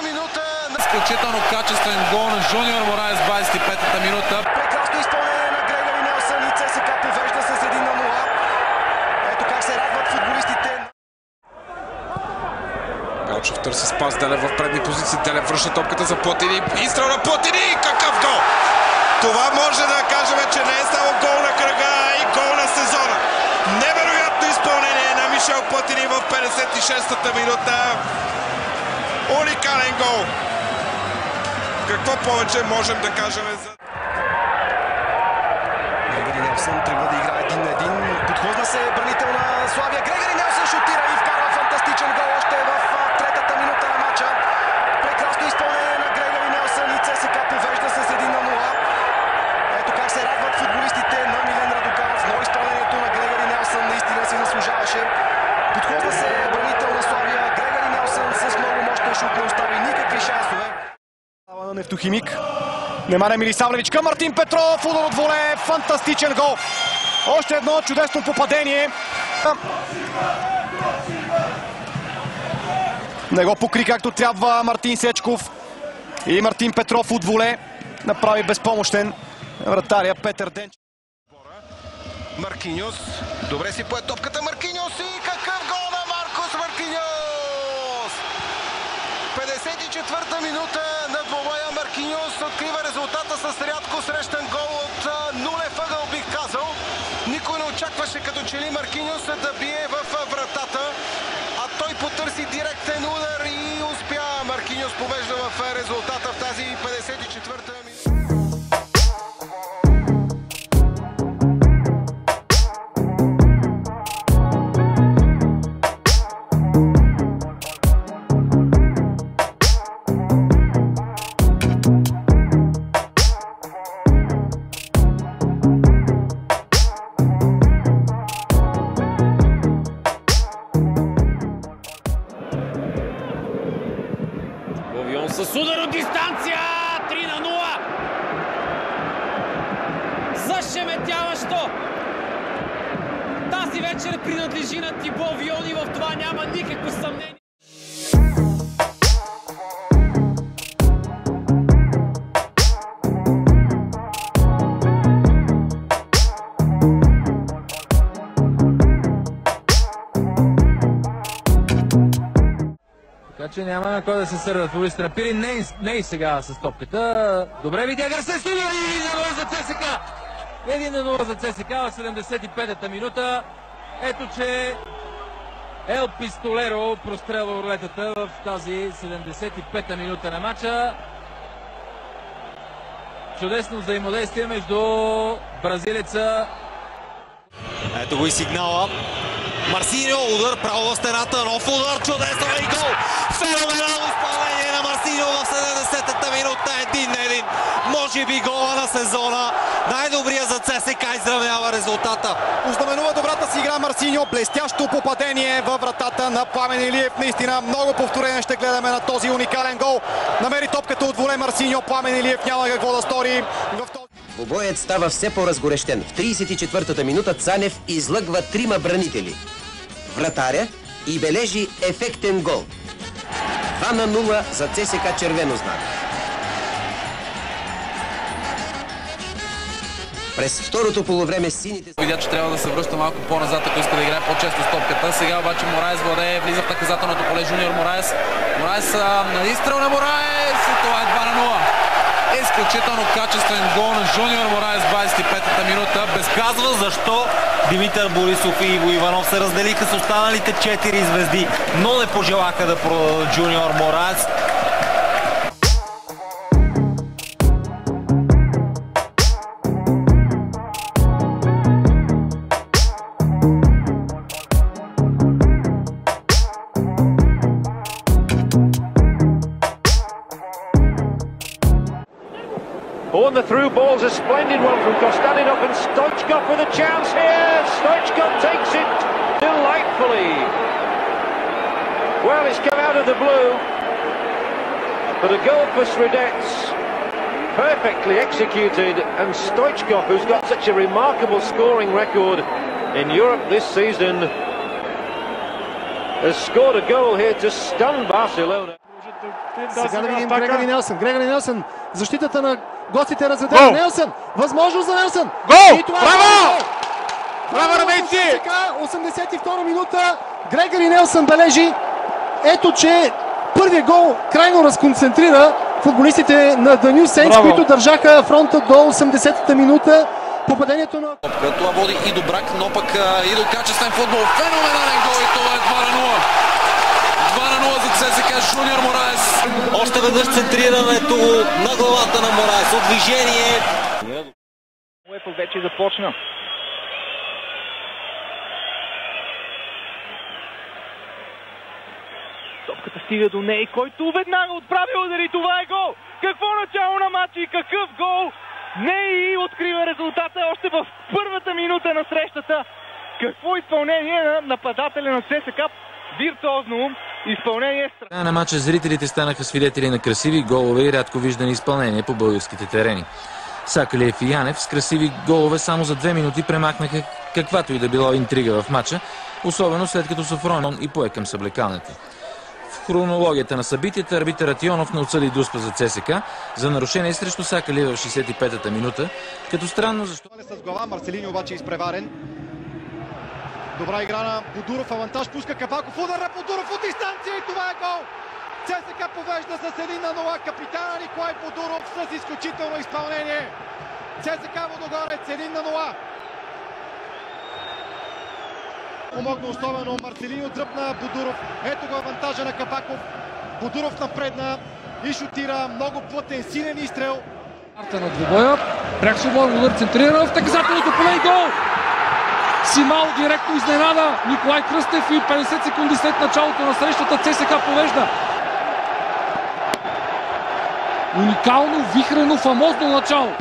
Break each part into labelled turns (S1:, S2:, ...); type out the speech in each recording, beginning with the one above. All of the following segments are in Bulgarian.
S1: минута.
S2: Изключително качествен гол на Жуниор Мораес в 25-та минута.
S1: Прекрасно изпълнение на Грегори Нелсън и ЦСКА повежда с 1-0. Ето как се радват футболистите.
S3: Галчев търси спас, Делев в предни позиции. Делев връща топката за Платини. Изстрел на Платини! Какъв гол! Това може да кажем, че не е само гол на кръга, а и гол на сезона. Невероятно изпълнение на Мишел Платини в 56-та минута. Уникален гол. Какво повече можем да кажем за...
S1: Грегори Нелсън тръгва да играе 1-1. Подхлъзна се бранител на Славия. Грегори Нелсън шутира и вкарва фантастичен гол още в третата минута на матча. Прекрасно изпълнение на Грегори Нелсън и ЦСКА повежда с 1-0. Ето как се радват футболистите на Милен Радоканов, но изпълнението на Грегори Нелсън наистина си заслужаваше. Подхлъзна се бранител на Славия. Грегори Нелсън с много мощен шут не остави никакви шансове. На Нефтохимик. Немanja Милисавлевич към Мартин Петров. Удар от воле. Фантастичен гол. Още едно чудесно попадение. Не го покри както трябва Мартин Сечков. И Мартин Петров от воле направи безпомощен вратаря Петър Денчев. Маркиньос. Добре си пое топката Маркиньос и какъв гол на Маркос Маркиньос! 54-та минута на двобоя. Маркиньос открива резултата с рядко срещан гол от нулев ъгъл, бих казал. Никой не очакваше като че ли Маркиньос да бие в вратата, а той потърси директен удар и успя. Маркиньос повежда в резултата в тази 54-та минута.
S4: С удар от дистанция! 3-0! Зашеметяващо! Тази вечер принадлежи на Тибо Виони, в това няма никакво съмнение.
S5: Така че няма кой да се сърдат футболистите на Пирин. Не и сега с топката. Добре видя Гарсен Студио и 1-0 за ЦСКА. 1-0 за ЦСКА в 75-та минута. Ето, че Ел Пистолеро прострелва рулетата в тази 75-та минута на матча. Чудесно взаимодействие между бразилеца.
S6: Ето го и сигнала. Марсиньо, удар право в стената, нов удар, чудесно и гол! Феноменално изпълнение на Марсиньо в 70-та минута, 1-1. Може би гола на сезона. Най-добрия за ЦСКА изравнява резултата.
S1: Ознаменува добрата си игра Марсиньо, блестящо попадение във вратата на Пламен Илиев. Наистина много повторения ще гледаме на този уникален гол. Намери топката от воле Марсиньо, Пламен Илиев няма какво да стори.
S7: Двобоят става все по-разгорещен. В 34-та минута Цанев излъгва трима бранители. Вратаря и бележи ефектен гол. 2-0 за ЦСКА червено знак. През второто полувреме сините...
S2: Видя, че трябва да се връща малко по-назад, ако иска да играе по-често с топката. Сега обаче Мораес владее, влиза в наказателното поле Жуниор Мораес. Мораес на изстрел на Мораес и това е 2-0. Изключително качествен гол на Жуниор Мораес в 25-та минута.
S6: Безказва защо Димитър Борисов и Иво Иванов се разделиха с останалите 4 звезди, но не пожелаха да продадат Жуниор Мораес.
S8: On the through ball's a splendid one from Kostaninov, and Stoichkov with a chance here. Stoichkov takes it delightfully. Well, it's come out of the blue, but a goal for Sredets, perfectly executed, and Stoichkov, who's got such a remarkable scoring record in Europe this season, has scored a goal here to stun Barcelona.
S9: Сега да видим Грегори Нелсън. Грегори Нелсън. Защитата на гостите разведена. Нелсън. Възможност за Нелсън.
S3: Гол! Браво! Браво, армейци!
S9: 82 минута. Грегори Нелсън бележи. Ето, че първият гол крайно разконцентрира футболистите на The New Saints, които държаха фронта до 80-та минута. Попадението на...
S2: Това води и до брак, но пък и до качествен футбол. Феноменален гол и това е 2-0. 2-0 за ЦСКА, Жуниор Мораес.
S6: Още веднъж центрирането на главата на Мораес от движение.
S10: Уепъл вече започна. Топката стига до нея, който веднага отправи удари. Това е гол! Какво начало на матча и какъв гол! Ней открива резултата още в първата минута на срещата. Какво изпълнение на нападателя на ЦСКА! Виртуозно изпълнение.
S5: На матча зрителите станаха свидетели на красиви голове и рядко виждани изпълнения по българските терени. Сакалиев и Янев с красиви голове само за 2 минути премахнаха каквато и да било интрига в матча, особено след като Софронон и пое към съблекалнята. В хронологията на събитията арбитърът Йонов не отсъди Дуспа за ЦСКА за нарушение срещу Сакалиев в 65-та минута, като странно защо...
S11: С глава, Марцелини обаче изпреварен. Добра игра на Бодуров, авантаж, пуска Кабаков, удар на Бодуров от дистанция и това е гол! ЦСКА повежда с 1-0, капитана Николай Бодуров с изключително изпълнение. ЦСКА Водогорец 1-0. Помогна особено Марцелини, дръпна Бодуров. Ето го авантажа на Кабаков. Бодуров напредна и шутира много плътен, силен изстрел.
S12: Арта на двубоя, пряк свободен удар, центриран в наказателното поле и гол! Симал директно изненада Николай Кръстев и 50 секунди след началото на срещата ЦСКА повежда. Уникално, вихрено, фамозно начало.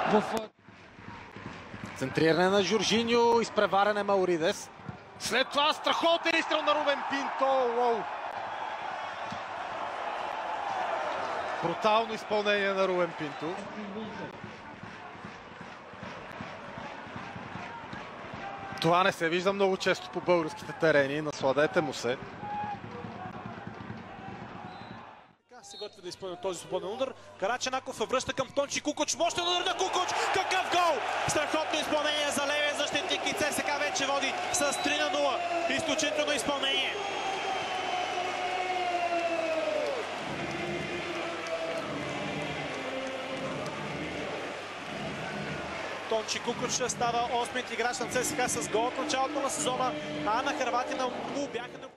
S11: Центриране на Жоржиньо, изпреварен е Мауридес. След това страхотен изстрел на Рубен Пинто. Уоу. Брутално изпълнение на Рубен Пинто. Това не се вижда много често по българските терени. Насладете му се.
S6: Се готви да изпълни този свободен удар. Караченаков връща към Тончи Кукуч. Мощен удар на Кукуч. Какъв гол! Страхотно изпълнение за левия защитник и ЦСКА вече води с 3-0. Изключително изпълнение. Тончи Кукуч става 8-ият играч на ЦСКА с гол от началото на сезона, а на хърватина му бяха